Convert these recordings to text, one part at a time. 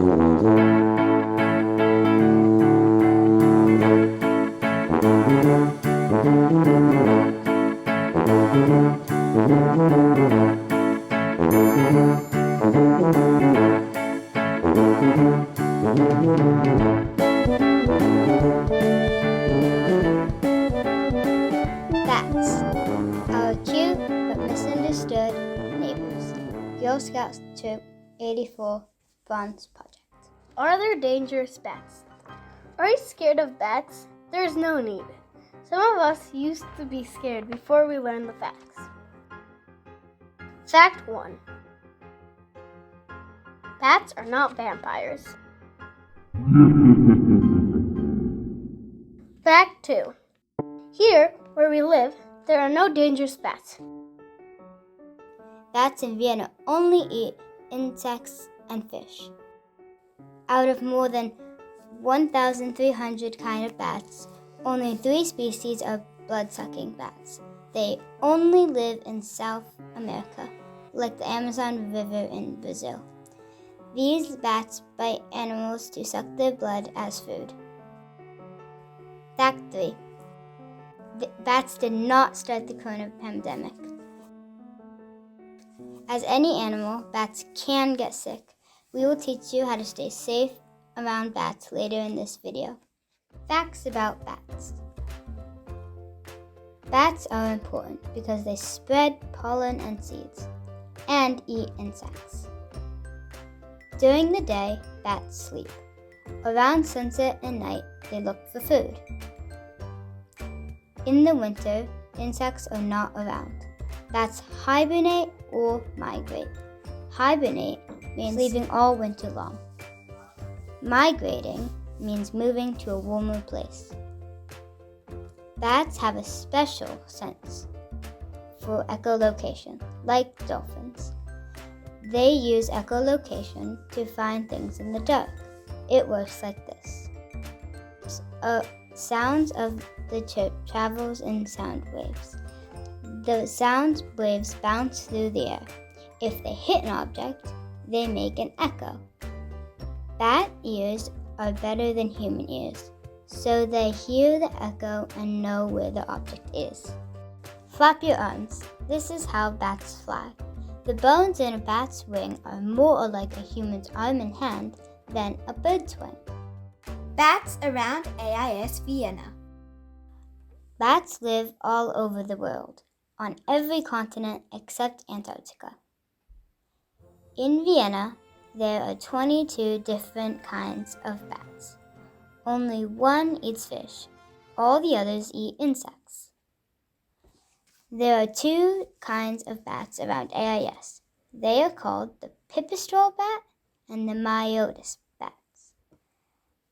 Bats, our cute but misunderstood neighbors. Girl Scouts Troop 84 Bronze Project. Are there dangerous bats? Are you scared of bats? There's no need. Some of us used to be scared before we learned the facts. Fact 1. Bats are not vampires. Fact 2. Here, where we live, there are no dangerous bats. Bats in Vienna only eat insects and fish. Out of more than 1,300 kinds of bats, only 3 species are blood-sucking bats. They only live in South America, like the Amazon River in Brazil. These bats bite animals to suck their blood as food. Fact 3. Bats did not start the corona pandemic. As any animal, bats can get sick. We will teach you how to stay safe around bats later in this video. Facts about bats. Bats are important because they spread pollen and seeds and eat insects. During the day, bats sleep. Around sunset and night, they look for food. In the winter, insects are not around. Bats hibernate or migrate. Hibernate means sleeping all winter long. Migrating means moving to a warmer place. Bats have a special sense for echolocation, like dolphins. They use echolocation to find things in the dark. It works like this. Sounds of the chirp travels in sound waves. The sound waves bounce through the air. If they hit an object, they make an echo. Bat ears are better than human ears, so they hear the echo and know where the object is. Flap your arms. This is how bats fly. The bones in a bat's wing are more like a human's arm and hand than a bird's wing. Bats around AIS Vienna. Bats live all over the world, on every continent except Antarctica. In Vienna, there are 22 different kinds of bats. Only one eats fish. All the others eat insects. There are 2 kinds of bats around AIS. They are called the pipistrelle bat and the myotis bats.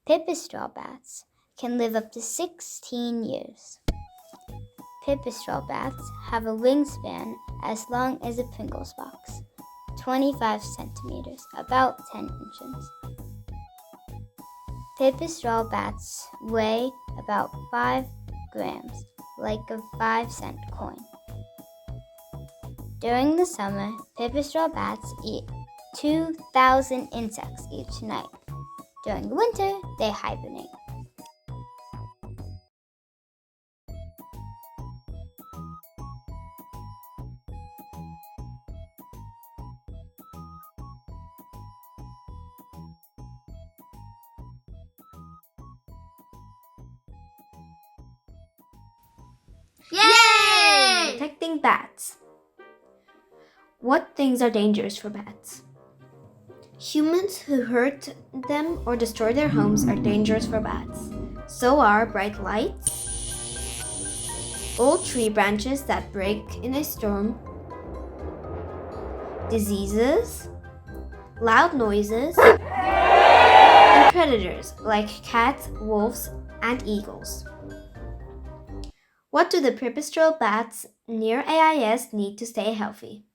Pipistrelle bats can live up to 16 years. Pipistrelle bats have a wingspan as long as a Pringles box, 25 centimeters, about 10 inches. Pipistrelle bats weigh about 5 grams, like a 5-cent coin. During the summer, pipistrelle bats eat 2,000 insects each night. During the winter, they hibernate. Yay! Protecting bats. What things are dangerous for bats? Humans who hurt them or destroy their homes are dangerous for bats. So are bright lights, old tree branches that break in a storm, diseases, loud noises, and predators like cats, wolves, and eagles. What do the pipistrelle bats near AIS need to stay healthy?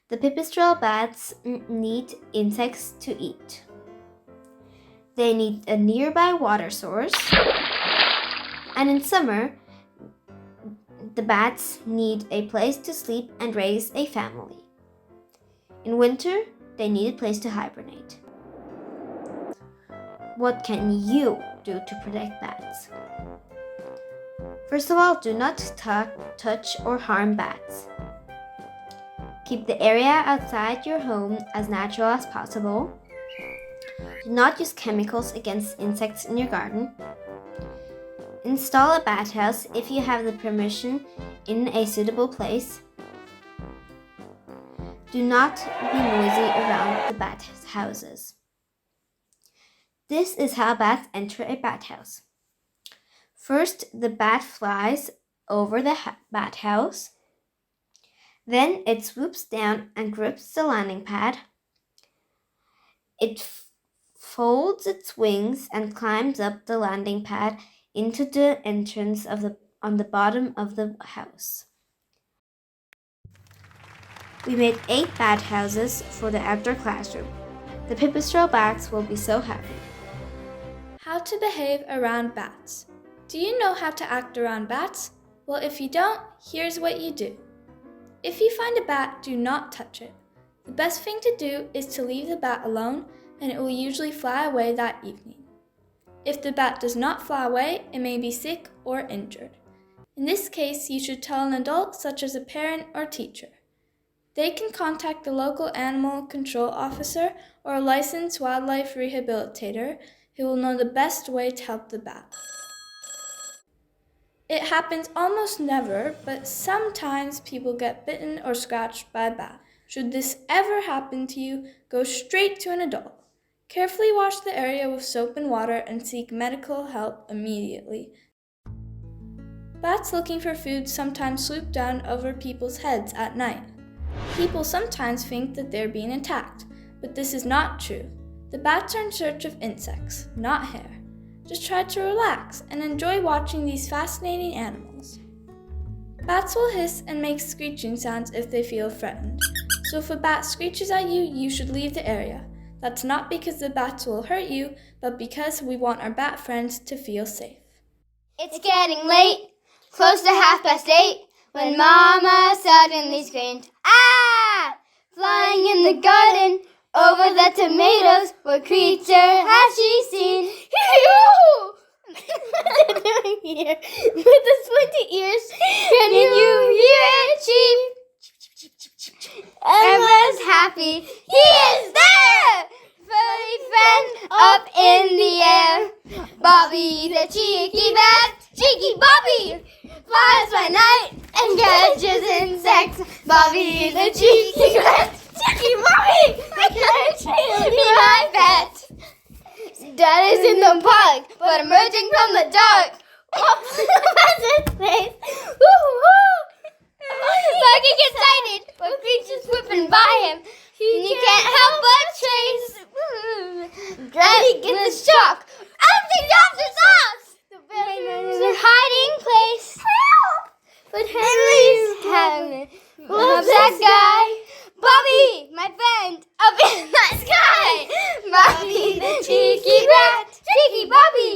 The pipistrelle bats need insects to eat. They need a nearby water source. And in summer, the bats need a place to sleep and raise a family. In winter, they need a place to hibernate. what can you do to protect bats? First of all, do not touch or harm bats. Keep the area outside your home as natural as possible. Do not use chemicals against insects in your garden. Install a bat house if you have the permission in a suitable place. Do not be noisy around the bat houses. This is how bats enter a bat house. First, the bat flies over the bat house. Then it swoops down and grips the landing pad. It folds its wings and climbs up the landing pad into the entrance on the bottom of the house. We made 8 bat houses for the outdoor classroom. The pipistrelle bats will be so happy. How to behave around bats. Do you know how to act around bats? Well, if you don't, here's what you do. If you find a bat, do not touch it. The best thing to do is to leave the bat alone, and it will usually fly away that evening. If the bat does not fly away, it may be sick or injured. In this case, you should tell an adult, such as a parent or teacher. They can contact the local animal control officer or a licensed wildlife rehabilitator who will know the best way to help the bat. It happens almost never, but sometimes people get bitten or scratched by a bat. Should this ever happen to you, go straight to an adult. Carefully wash the area with soap and water and seek medical help immediately. Bats looking for food sometimes swoop down over people's heads at night. People sometimes think that they're being attacked, but this is not true. The bats are in search of insects, not hair. Just try to relax and enjoy watching these fascinating animals. Bats will hiss and make screeching sounds if they feel threatened. So if a bat screeches at you, you should leave the area. That's not because the bats will hurt you, but because we want our bat friends to feel safe. It's getting late, close to 8:30, when Mama suddenly screamed, "Ah!" Flying in the garden, over the tomatoes, what creature has she seen? What's it doing here? With the squinty ears, can you hear it cheep? Emma's happy, he is there! Furry friend up in the air. Bobby the cheeky bat, cheeky Bobby, flies by night and catches insects. Bobby the cheeky bat, cheeky Bobby, I can't be my pet. Dad is in the park, but emerging from the dark. What's his face? Barking excited, but creatures whipping by him. He can't help but chase. Daddy gets a shock. Everything after us! The bears are hiding place. Help! But Henry's having loves that guy. Bobby, my friend, up in the sky. Bobby the cheeky bat, cheeky Bobby,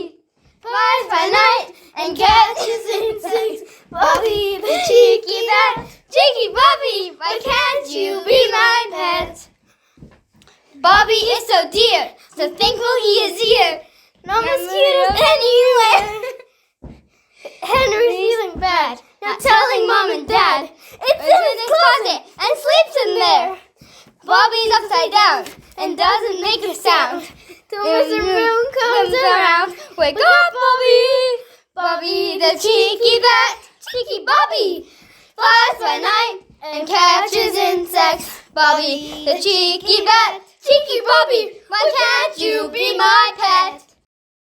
flies by night and catches insects. Bobby the cheeky bat, cheeky Bobby, why can't you be my pet? Bobby is so dear, so thankful he is here. No mosquitoes anywhere. Henry's feeling bad, not telling Mom and Dad. It's in his closet and sleeps in there. Bobby's upside down and doesn't make a sound. Till Mr. Moon comes around. Wake up, Bobby! Bobby the cheeky bat, cheeky Bobby, flies by night and catches insects. Bobby the cheeky bat, cheeky Bobby, why can't you be my pet?